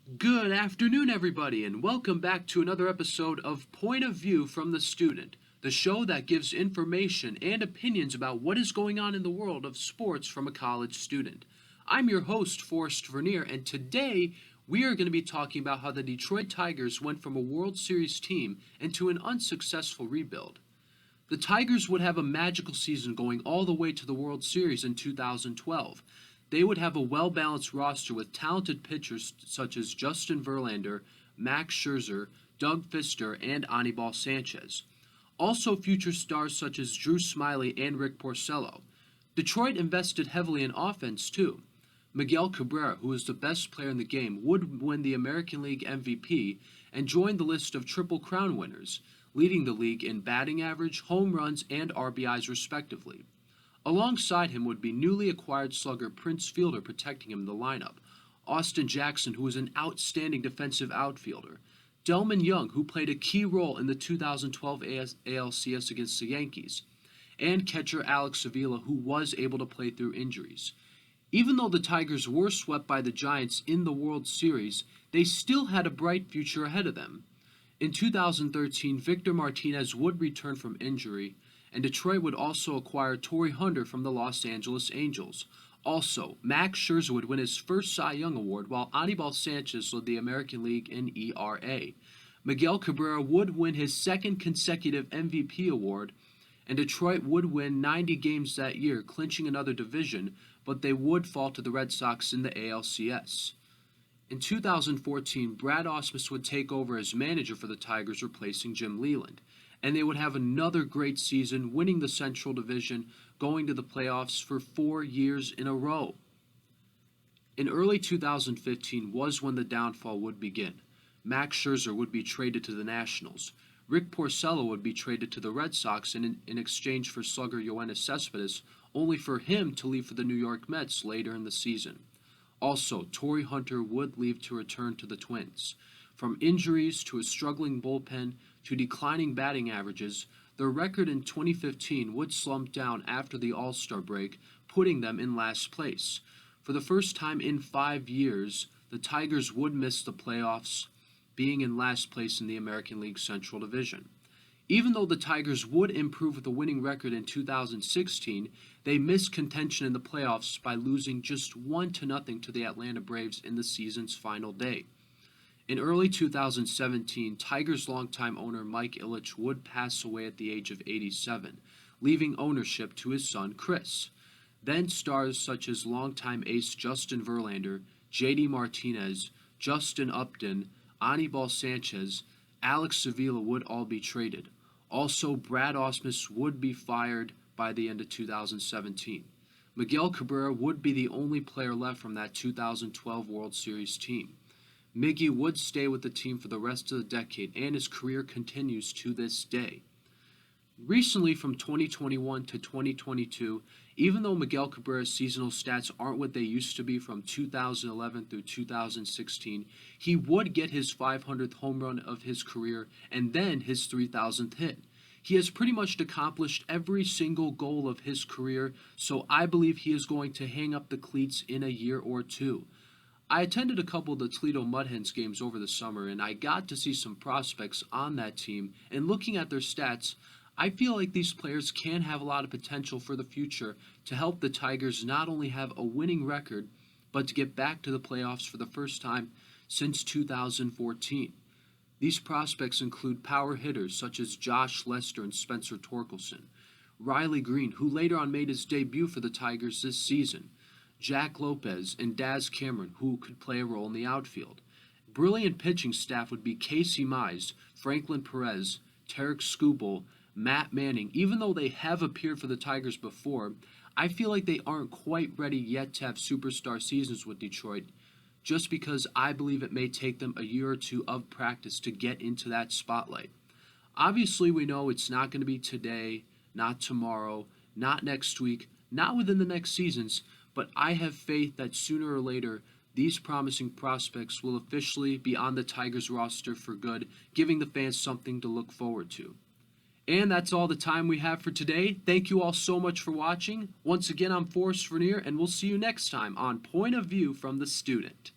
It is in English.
Good afternoon, everybody, and welcome back to another episode of Point of View from the Student, the show that gives information and opinions about what is going on in the world of sports from a college student. I'm your host, Forrest Vernier, and today we are going to be talking about how the Detroit Tigers went from a World Series team into an unsuccessful rebuild. The Tigers would have a magical season going all the way to the World Series in 2012. They would have a well-balanced roster with talented pitchers such as Justin Verlander, Max Scherzer, Doug Fister, and Anibal Sanchez. Also future stars such as Drew Smyly and Rick Porcello. Detroit invested heavily in offense too. Miguel Cabrera, who is the best player in the game, would win the American League MVP and join the list of Triple Crown winners, leading the league in batting average, home runs, and RBIs respectively. Alongside him would be newly acquired slugger Prince Fielder protecting him in the lineup, Austin Jackson, who was an outstanding defensive outfielder, Delman Young, who played a key role in the 2012 ALCS against the Yankees, and catcher Alex Avila, who was able to play through injuries. Even though the Tigers were swept by the Giants in the World Series, they still had a bright future ahead of them. In 2013, Victor Martinez would return from injury, and Detroit would also acquire Torrey Hunter from the Los Angeles Angels. Also, Max Scherzer would win his first Cy Young Award, while Anibal Sanchez led the American League in ERA. Miguel Cabrera would win his second consecutive MVP award, and Detroit would win 90 games that year, clinching another division, but they would fall to the Red Sox in the ALCS. In 2014, Brad Ausmus would take over as manager for the Tigers, replacing Jim Leyland, and they would have another great season, winning the Central Division, going to the playoffs for 4 years in a row. In early 2015 was when the downfall would begin. Max Scherzer would be traded to the Nationals. Rick Porcello would be traded to the Red Sox in exchange for slugger Yoenis Cespedes, only for him to leave for the New York Mets later in the season. Also, Torrey Hunter would leave to return to the Twins. From injuries to a struggling bullpen to declining batting averages, their record in 2015 would slump down after the All-Star break, putting them in last place. For the first time in 5 years, the Tigers would miss the playoffs, being in last place in the American League Central Division. Even though the Tigers would improve with a winning record in 2016, they missed contention in the playoffs by losing just 1-0 to the Atlanta Braves in the season's final day. In early 2017, Tigers' longtime owner Mike Ilitch would pass away at the age of 87, leaving ownership to his son Chris. Then stars such as longtime ace Justin Verlander, JD Martinez, Justin Upton, Anibal Sanchez, Alex Avila would all be traded. Also, Brad Ausmus would be fired by the end of 2017. Miguel Cabrera would be the only player left from that 2012 World Series team. Miggy would stay with the team for the rest of the decade, and his career continues to this day. Recently, from 2021 to 2022, even though Miguel Cabrera's seasonal stats aren't what they used to be from 2011 through 2016, he would get his 500th home run of his career and then his 3,000th hit. He has pretty much accomplished every single goal of his career, so I believe he is going to hang up the cleats in a year or two. I attended a couple of the Toledo Mud Hens games over the summer, and I got to see some prospects on that team, and looking at their stats, I feel like these players can have a lot of potential for the future to help the Tigers not only have a winning record, but to get back to the playoffs for the first time since 2014. These prospects include power hitters such as Josh Lester and Spencer Torkelson, Riley Green, who later on made his debut for the Tigers this season, Jack Lopez and Daz Cameron, who could play a role in the outfield. Brilliant pitching staff would be Casey Mize, Franklin Perez, Tarek Skubal, Matt Manning. Even though they have appeared for the Tigers before, I feel like they aren't quite ready yet to have superstar seasons with Detroit, just because I believe it may take them a year or two of practice to get into that spotlight. Obviously, we know it's not going to be today, not tomorrow, not next week, not within the next seasons, but I have faith that sooner or later, these promising prospects will officially be on the Tigers roster for good, giving the fans something to look forward to. And that's all the time we have for today. Thank you all so much for watching. Once again, I'm Forrest Vernier, and we'll see you next time on Point of View from the Student.